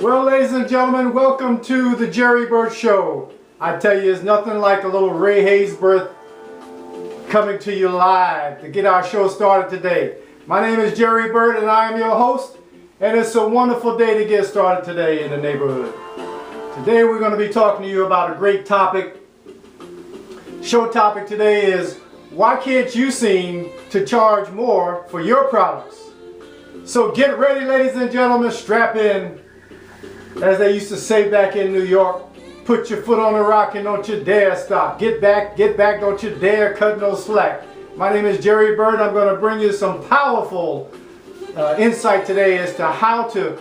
Well, ladies and gentlemen, welcome to the Jerry Burt Show. I tell you, it's nothing like a little Ray Hayes birth coming to you live to get our show started today. My name is Jerry Burt and I am your host, and it's a wonderful day to get started today in the neighborhood. Today we're going to be talking to you about a great topic. Show topic today is, why can't you seem to charge more for your products? So get ready, ladies and gentlemen, strap in. As they used to say back in New York, put your foot on the rock and don't you dare stop. Get back, don't you dare cut no slack. My name is Jerry Burt. I'm going to bring you some powerful insight today as to how to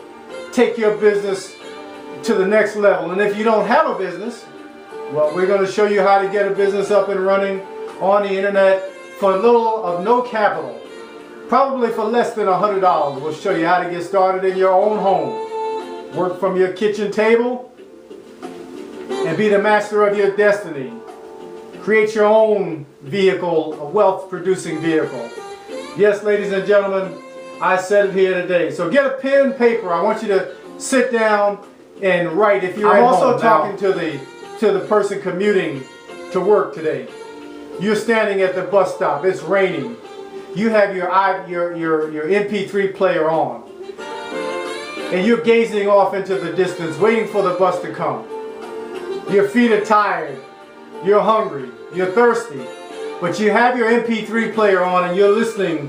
take your business to the next level. And if you don't have a business, well, we're going to show you how to get a business up and running on the internet for little of no capital. Probably for less than $100. We'll show you how to get started in your own home. Work from your kitchen table and be the master of your destiny. Create your own vehicle, a wealth-producing vehicle. Yes, ladies and gentlemen, I said it here today. So get a pen and paper. I want you to sit down and write if you're at home. I'm also talking to the person commuting to work today. You're standing at the bus stop. It's raining. You have your MP3 player on. And you're gazing off into the distance, waiting for the bus to come. Your feet are tired, you're hungry, you're thirsty, but you have your MP3 player on and you're listening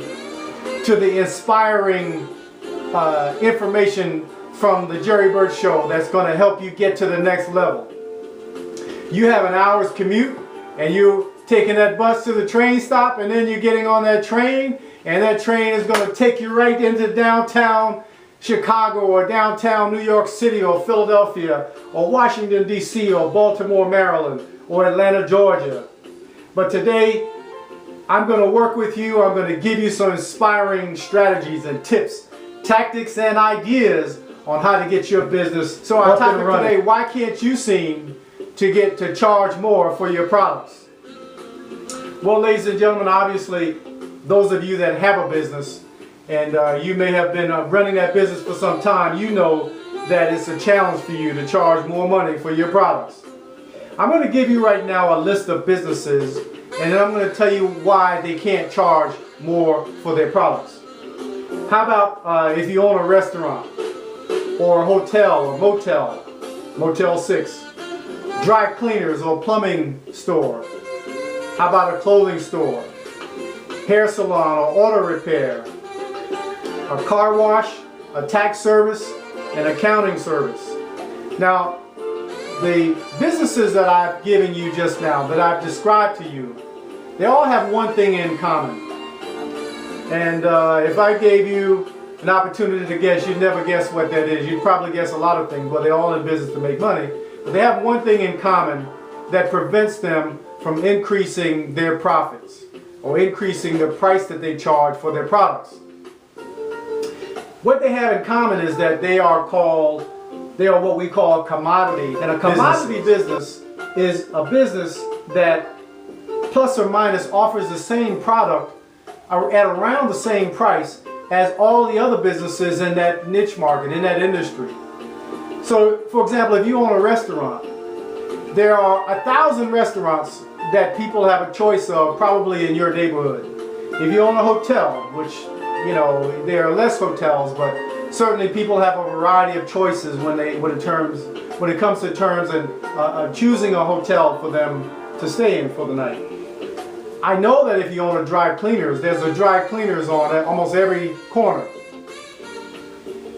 to the inspiring information from the Jerry Burt Show that's going to help you get to the next level. You have an hour's commute and you're taking that bus to the train stop, and then you're getting on that train, and that train is going to take you right into downtown Chicago or downtown New York City or Philadelphia or Washington, D.C. or Baltimore, Maryland or Atlanta, Georgia. But today, I'm going to work with you. I'm going to give you some inspiring strategies and tips, tactics and ideas on how to get your business. So our topic today, why can't you seem to charge more for your products? Well, ladies and gentlemen, obviously, those of you that have a business, and you may have been running that business for some time, you know that it's a challenge for you to charge more money for your products. I'm going to give you right now a list of businesses, and then I'm going to tell you why they can't charge more for their products. How about if you own a restaurant, or a hotel, or motel, Motel 6, dry cleaners or plumbing store? How about a clothing store, hair salon or auto repair, a car wash, a tax service, an accounting service? Now, the businesses that I've given you just now, that I've described to you, they all have one thing in common. And if I gave you an opportunity to guess, you'd never guess what that is. You'd probably guess a lot of things, but they're all in business to make money. But they have one thing in common that prevents them from increasing their profits or increasing the price that they charge for their products. What they have in common is that they are what we call a commodity. And a commodity business is a business that plus or minus offers the same product at around the same price as all the other businesses in that niche market, in that industry. So, for example, if you own a restaurant, there are 1,000 restaurants that people have a choice of probably in your neighborhood. If you own a hotel, which, you know, there are less hotels, but certainly people have a variety of choices when it comes to terms and choosing a hotel for them to stay in for the night. I know that if you own a dry cleaners, there's a dry cleaners on at almost every corner.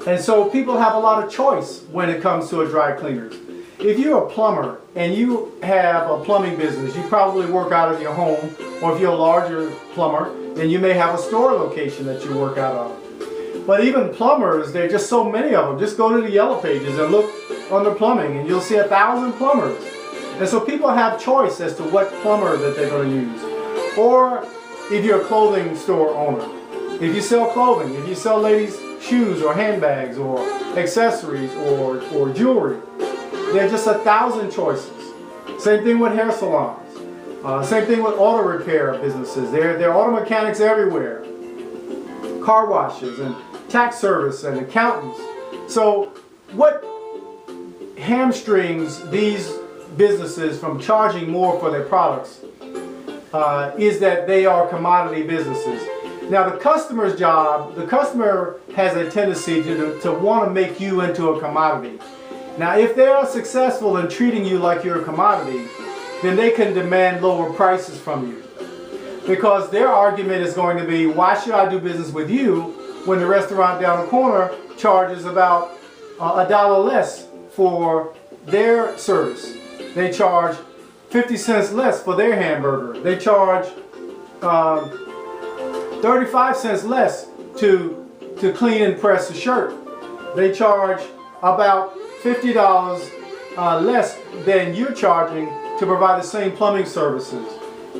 And so people have a lot of choice when it comes to a dry cleaners. If you're a plumber and you have a plumbing business, you probably work out of your home, or if you're a larger plumber, then you may have a store location that you work out of. But even plumbers, there are just so many of them. Just go to the Yellow Pages and look under plumbing and you'll see 1,000 plumbers. And so people have choice as to what plumber that they're going to use. Or if you're a clothing store owner, if you sell clothing, if you sell ladies' shoes or handbags or accessories or jewelry, there are just 1,000 choices. Same thing with hair salons. Same thing with auto repair businesses. There are auto mechanics everywhere. Car washes and tax service and accountants. So what hamstrings these businesses from charging more for their products is that they are commodity businesses. Now the customer's job, the customer has a tendency to want to make you into a commodity. Now if they are successful in treating you like you're a commodity, then they can demand lower prices from you. Because their argument is going to be, why should I do business with you when the restaurant down the corner charges about $1 less for their service? They charge 50 cents less for their hamburger. They charge 35 cents less to clean and press a shirt. They charge about $50 less than you're charging to provide the same plumbing services.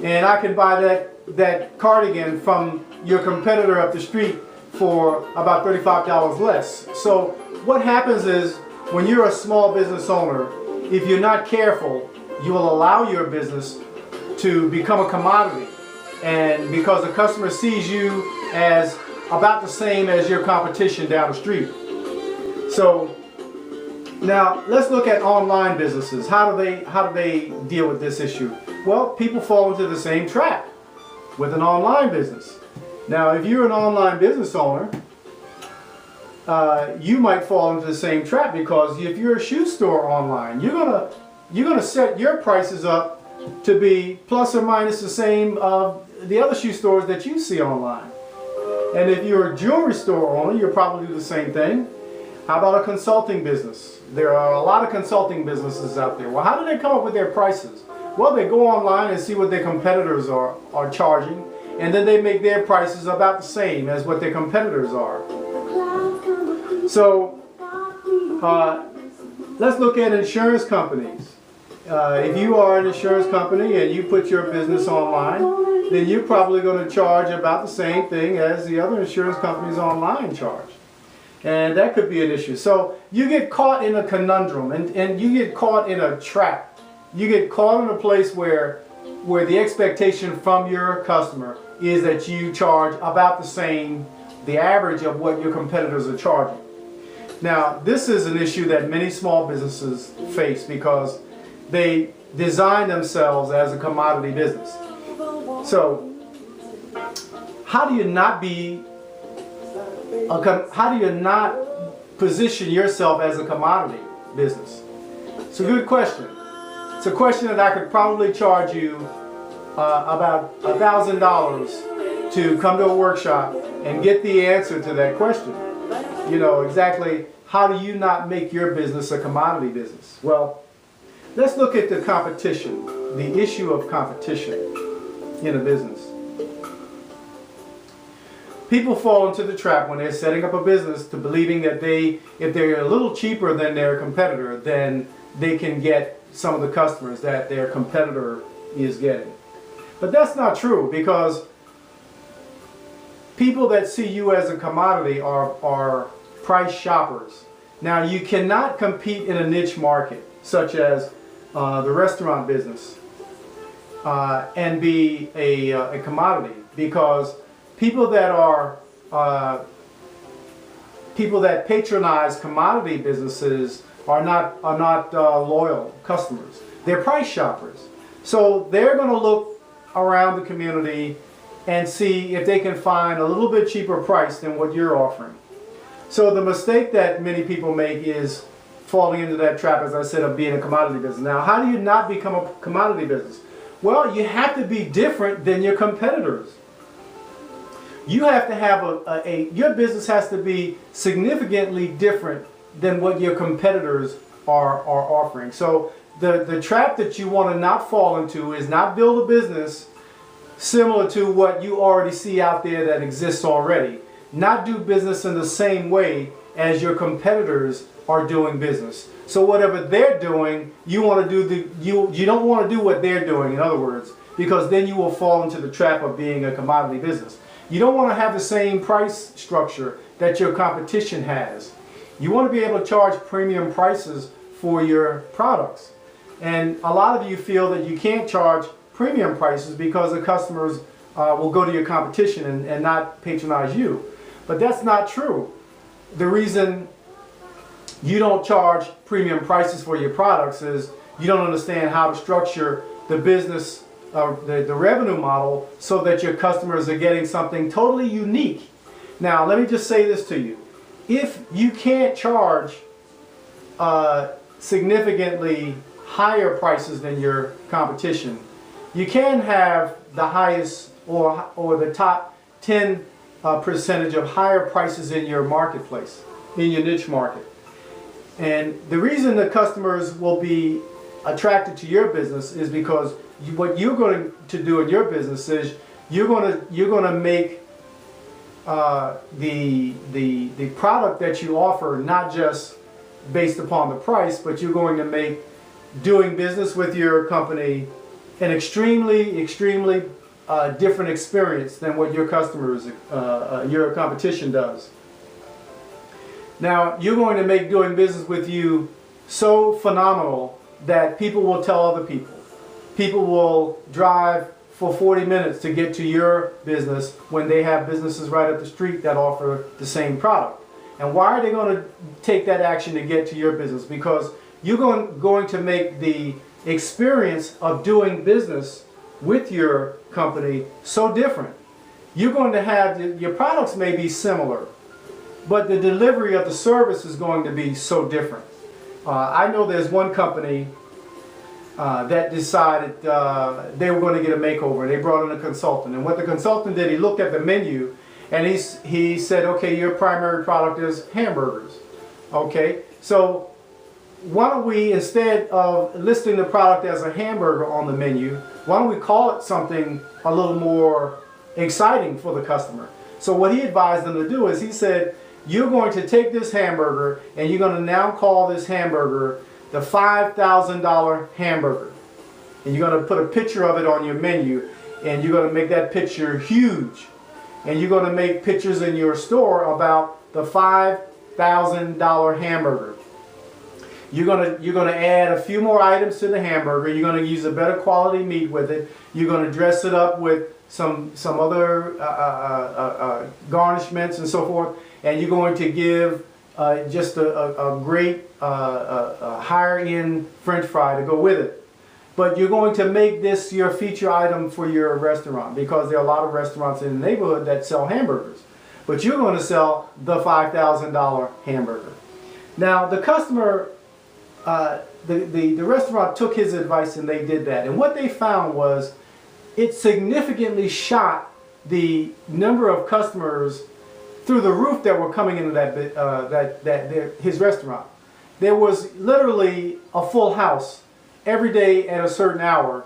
And I can buy that cardigan from your competitor up the street for about $35 less. So what happens is, when you're a small business owner, if you're not careful, you will allow your business to become a commodity. And because the customer sees you as about the same as your competition down the street. So now let's look at online businesses. How do they deal with this issue? Well, people fall into the same trap with an online business. Now if you're an online business owner, you might fall into the same trap, because if you're a shoe store online, you're gonna set your prices up to be plus or minus the same of the other shoe stores that you see online. And if you're a jewelry store owner, you'll probably do the same thing. How about a consulting business? There are a lot of consulting businesses out there. Well, how do they come up with their prices? Well, they go online and see what their competitors are charging, and then they make their prices about the same as what their competitors are. So let's look at insurance companies. If you are an insurance company and you put your business online, then you're probably going to charge about the same thing as the other insurance companies online charge. And that could be an issue. So you get caught in a conundrum, and you get caught in a trap. You get caught in a place where the expectation from your customer is that you charge about the same, the average of what your competitors are charging. Now, this is an issue that many small businesses face because they design themselves as a commodity business. So, how do you not position yourself as a commodity business? It's a good question. It's a question that I could probably charge you about $1,000 to come to a workshop and get the answer to that question. You know, exactly how do you not make your business a commodity business? Well, let's look at the competition, the issue of competition in a business. People fall into the trap when they're setting up a business to believing that if they're a little cheaper than their competitor, then they can get some of the customers that their competitor is getting. But that's not true, because people that see you as a commodity are price shoppers. Now, you cannot compete in a niche market such as the restaurant business and be a commodity, because people that patronize commodity businesses are not loyal customers. They're price shoppers. So they're going to look around the community and see if they can find a little bit cheaper price than what you're offering. So the mistake that many people make is falling into that trap, as I said, of being a commodity business. Now, how do you not become a commodity business? Well, you have to be different than your competitors. You have to have your business has to be significantly different than what your competitors are offering. So the trap that you want to not fall into is not build a business similar to what you already see out there that exists already. Not do business in the same way as your competitors are doing business. So whatever they're doing, you want to do you don't want to do what they're doing, in other words, because then you will fall into the trap of being a commodity business. You don't want to have the same price structure that your competition has. You want to be able to charge premium prices for your products. And a lot of you feel that you can't charge premium prices because the customers will go to your competition and not patronize you. But that's not true. The reason you don't charge premium prices for your products is you don't understand how to structure the business, the revenue model, so that your customers are getting something totally unique. Now, let me just say this to you. If you can't charge significantly higher prices than your competition, you can have the highest or the top 10 percentage of higher prices in your marketplace, in your niche market. And the reason the customers will be attracted to your business is because what you're going to do in your business is you're going to make the product that you offer not just based upon the price, but you're going to make doing business with your company an extremely different experience than what your customers, your competition does. Now, you're going to make doing business with you so phenomenal that people will tell other people. People will drive for 40 minutes to get to your business when they have businesses right up the street that offer the same product. And why are they going to take that action to get to your business? Because you're going to make the experience of doing business with your company so different. You're going to have, your products may be similar, but the delivery of the service is going to be so different. I know there's one company that decided they were going to get a makeover. They brought in a consultant, and what the consultant did, he looked at the menu and he said, okay, your primary product is hamburgers. Okay, so why don't we, instead of listing the product as a hamburger on the menu, why don't we call it something a little more exciting for the customer? So what he advised them to do is he said, you're going to take this hamburger and you're going to now call this hamburger the $5,000 hamburger. And you're going to put a picture of it on your menu, and you're going to make that picture huge. And you're going to make pictures in your store about the $5,000 hamburger. You're going to add a few more items to the hamburger. You're going to use a better quality meat with it. You're going to dress it up with some other garnishments and so forth. And you're going to give just a great higher-end French fry to go with it. But you're going to make this your feature item for your restaurant, because there are a lot of restaurants in the neighborhood that sell hamburgers. But you're going to sell the $5,000 hamburger. Now, the customer, the restaurant took his advice and they did that. And what they found was it significantly shot the number of customers through the roof that were coming into his restaurant. There was literally a full house every day at a certain hour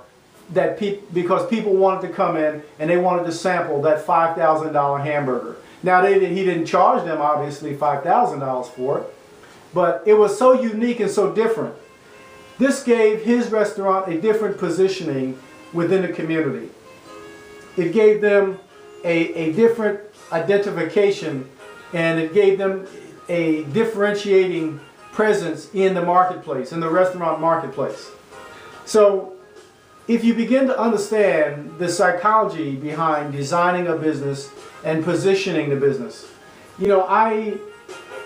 because people wanted to come in and they wanted to sample that $5,000 hamburger. Now he didn't charge them obviously $5,000 for it, but it was so unique and so different. This gave his restaurant a different positioning within the community. It gave them a different identification, and it gave them a differentiating presence in the marketplace, in the restaurant marketplace. So if you begin to understand the psychology behind designing a business and positioning the business, you know, I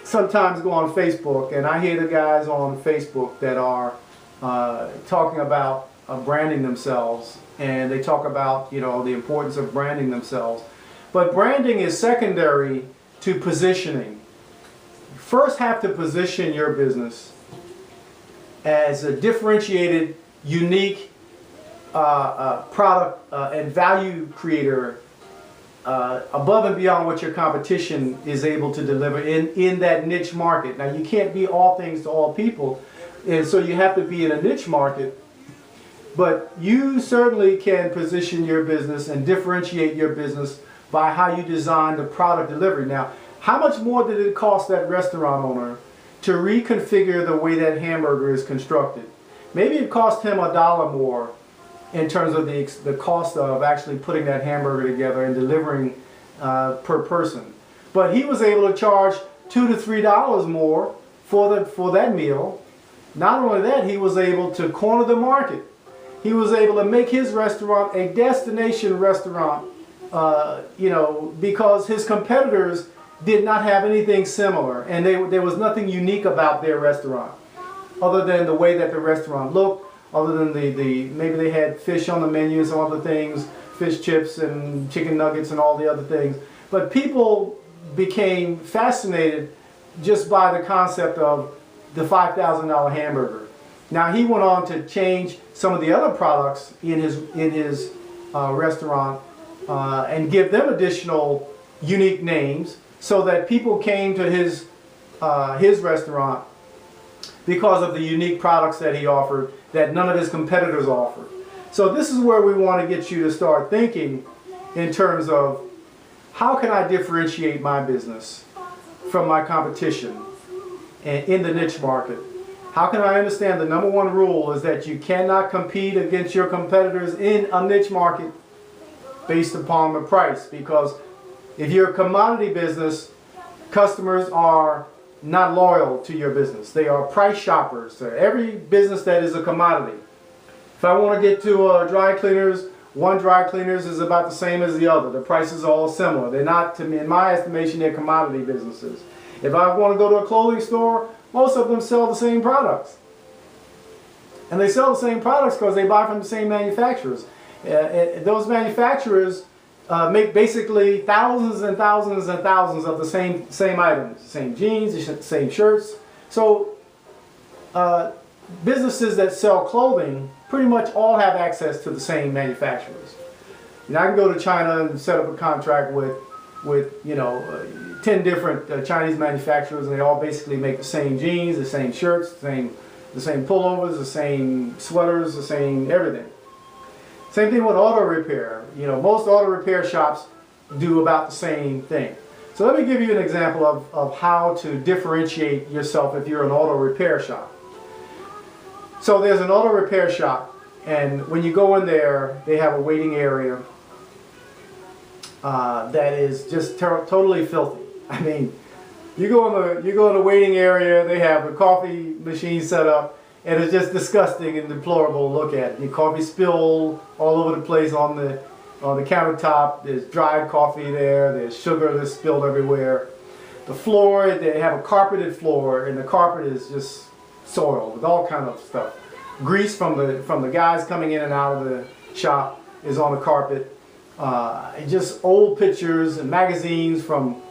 sometimes go on Facebook and I hear the guys on Facebook that are talking about branding themselves, and they talk about, you know, the importance of branding themselves. But branding is secondary to positioning. You first have to position your business as a differentiated, unique product and value creator above and beyond what your competition is able to deliver in that niche market. Now, you can't be all things to all people, and so you have to be in a niche market. But you certainly can position your business and differentiate your business by how you design the product delivery. Now, how much more did it cost that restaurant owner to reconfigure the way that hamburger is constructed? Maybe it cost him $1 more in terms of the cost of actually putting that hamburger together and delivering per person. But he was able to charge $2 to $3 more for that meal. Not only that, he was able to corner the market. He was able to make his restaurant a destination restaurant, you know, because his competitors did not have anything similar, and there was nothing unique about their restaurant other than the way that the restaurant looked, other than maybe they had fish on the menu and some other things, fish chips and chicken nuggets and all the other things. But people became fascinated just by the concept of the $5,000 hamburger. Now he went on to change some of the other products in his restaurant and give them additional unique names so that people came to his restaurant because of the unique products that he offered that none of his competitors offered. So this is where we want to get you to start thinking in terms of how can I differentiate my business from my competition in the niche market. How can I understand the number one rule is that you cannot compete against your competitors in a niche market based upon the price, because if you're a commodity business, customers are not loyal to your business. They are price shoppers. So every business that is a commodity. If I want to get to dry cleaners, one dry cleaners is about the same as the other. The prices are all similar. They're not, to me, in my estimation, they're commodity businesses. If I want to go to a clothing store, most of them sell the same products. And they sell the same products because they buy from the same manufacturers. Those manufacturers make basically thousands and thousands and thousands of the same items, same jeans, same shirts. So businesses that sell clothing pretty much all have access to the same manufacturers. And I can go to China and set up a contract with 10 different Chinese manufacturers, and they all basically make the same jeans, the same shirts, the same pullovers, the same sweaters, the same everything. Same thing with auto repair. Most auto repair shops do about the same thing. So let me give you an example of how to differentiate yourself if you're an auto repair shop. So there's an auto repair shop, and when you go in there, they have a waiting area that is just totally filthy. I mean, you go in the waiting area, they have a coffee machine set up, and it's just disgusting and deplorable to look at. The coffee spill all over the place on the countertop. There's dried coffee there. There's sugar that's spilled everywhere. The floor, they have a carpeted floor, and the carpet is just soiled with all kind of stuff. Grease from the guys coming in and out of the shop is on the carpet. Just old pictures and magazines from,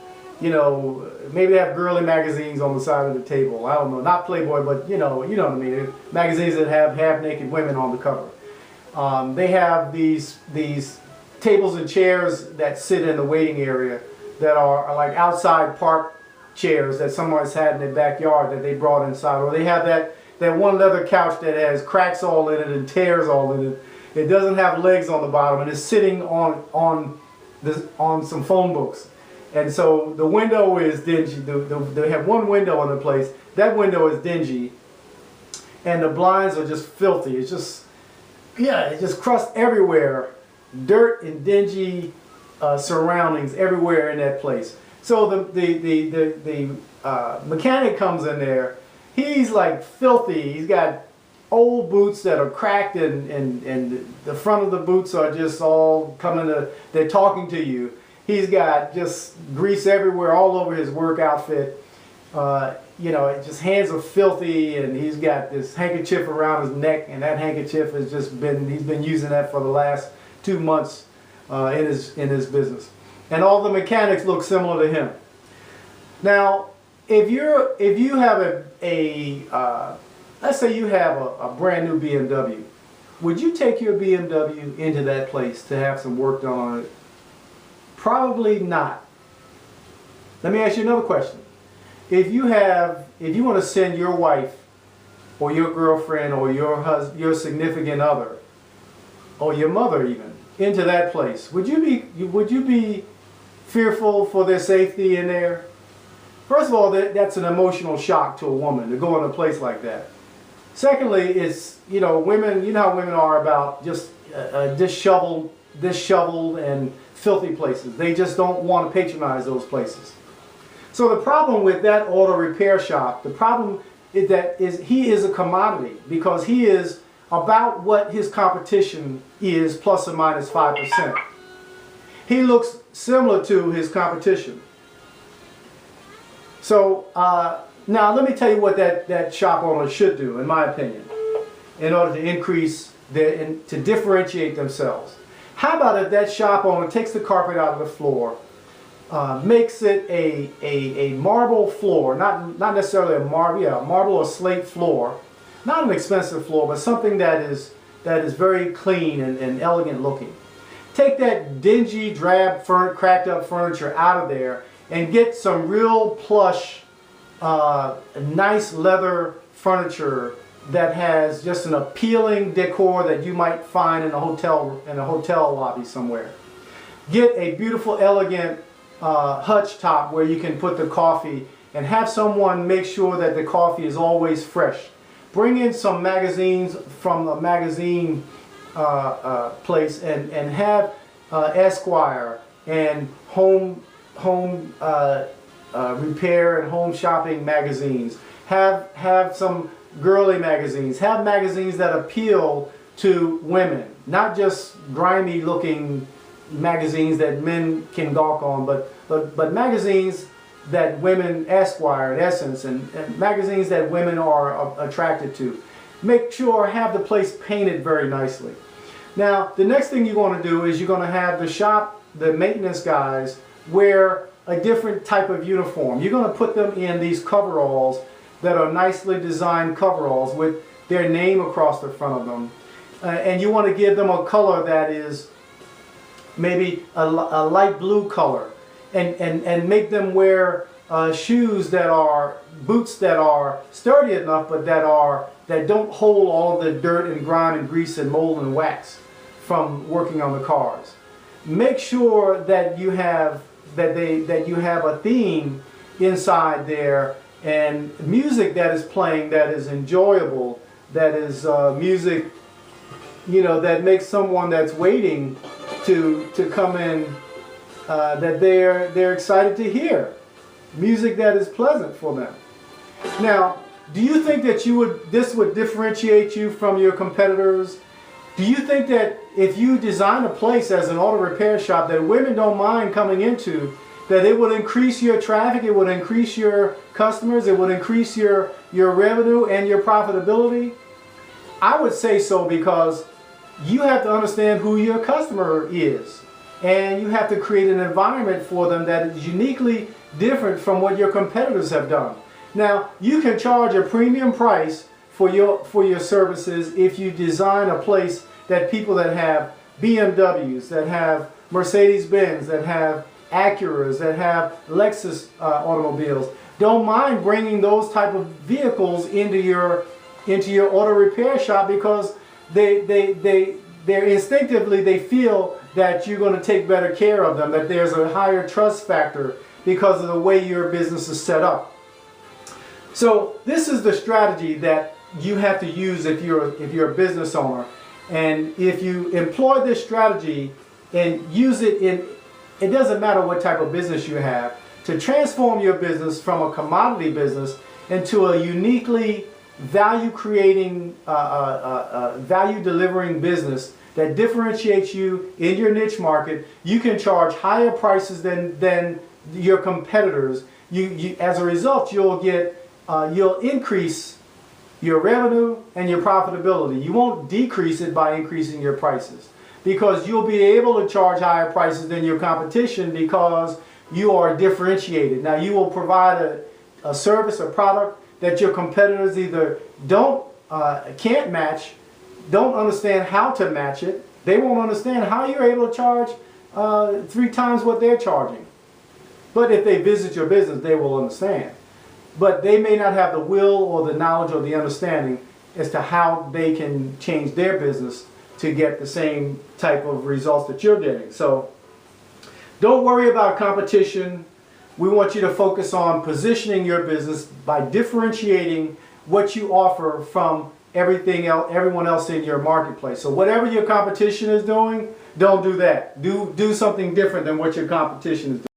maybe they have girly magazines on the side of the table. I don't know, not Playboy, but you know what I mean. Magazines that have half-naked women on the cover. They have these tables and chairs that sit in the waiting area that are like outside park chairs that someone's had in their backyard that they brought inside. Or they have that one leather couch that has cracks all in it and tears all in it. It doesn't have legs on the bottom, and it's sitting on some phone books. And so the window is dingy. They have one window in the place. That window is dingy, and the blinds are just filthy. It's just crust everywhere, dirt and dingy surroundings everywhere in that place. So the mechanic comes in there. He's like filthy. He's got old boots that are cracked, and the front of the boots are just all they're talking to you. He's got just grease everywhere, all over his work outfit. Just hands are filthy, and he's got this handkerchief around his neck, and that handkerchief has he's been using that for the last 2 months in his business. And all the mechanics look similar to him. Now, if you have let's say you have a brand new BMW, would you take your BMW into that place to have some work done on it? Probably not. Let me ask you another question. If you want to send your wife or your girlfriend or your significant other or your mother even into that place, would you be fearful for their safety in there? First of all, that's an emotional shock to a woman to go in a place like that. Secondly, it's women. You know how women are about just disheveled and filthy places. They just don't want to patronize those places. So the problem with that auto repair shop, the problem is that he is a commodity, because he is about what his competition is, plus or minus 5%. He looks similar to his competition. So now let me tell you what that shop owner should do, in my opinion, in order to increase to differentiate themselves. How about if that shop owner takes the carpet out of the floor, makes it a marble floor, not necessarily a marble or slate floor, not an expensive floor, but something that is very clean and elegant looking. Take that dingy, drab, cracked up furniture out of there and get some real plush, nice leather furniture that has just an appealing decor that you might find in a hotel lobby somewhere. Get a beautiful, elegant hutch top where you can put the coffee, and have someone make sure that the coffee is always fresh. Bring in some magazines from a magazine place and have Esquire and home repair and home shopping magazines. Have some girly magazines. Have magazines that appeal to women, not just grimy looking magazines that men can gawk on, but magazines that women, Esquire and Essence, and magazines that women are attracted to. Make sure, have the place painted very nicely. Now, the next thing you're going to do is you're going to have the maintenance guys wear a different type of uniform. You're going to put them in these coveralls that are nicely designed coveralls with their name across the front of them. And you want to give them a color that is maybe a light blue color, and make them wear shoes boots that are sturdy enough, but that don't hold all the dirt and grime and grease and mold and wax from working on the cars. Make sure that you have a theme inside there, and music that is playing that is enjoyable, that is music, that makes someone that's waiting to come in, that they're excited to hear. Music that is pleasant for them. Now, do you think that this would differentiate you from your competitors? Do you think that if you design a place as an auto repair shop that women don't mind coming into, that it would increase your traffic, it would increase your customers, it would increase your revenue and your profitability? I would say so, because you have to understand who your customer is, and you have to create an environment for them that is uniquely different from what your competitors have done. Now, you can charge a premium price for your services if you design a place that people that have BMWs, that have Mercedes-Benz, that have Acuras, that have Lexus automobiles, don't mind bringing those type of vehicles into your auto repair shop, because they instinctively they feel that you're going to take better care of them, that there's a higher trust factor because of the way your business is set up. So this is the strategy that you have to use if you're a business owner, and if you employ this strategy and use it it doesn't matter what type of business you have, to transform your business from a commodity business into a uniquely value creating, value delivering business that differentiates you in your niche market. You can charge higher prices than your competitors. As a result, you'll increase your revenue and your profitability. You won't decrease it by increasing your prices, because you'll be able to charge higher prices than your competition because you are differentiated. Now, you will provide a service or product that your competitors either can't match, don't understand how to match it. They won't understand how you're able to charge 3 times what they're charging. But if they visit your business, they will understand. But they may not have the will or the knowledge or the understanding as to how they can change their business to get the same type of results that you're getting. So don't worry about competition. We want you to focus on positioning your business by differentiating what you offer from everyone else in your marketplace. So whatever your competition is doing, don't do that. Do something different than what your competition is doing.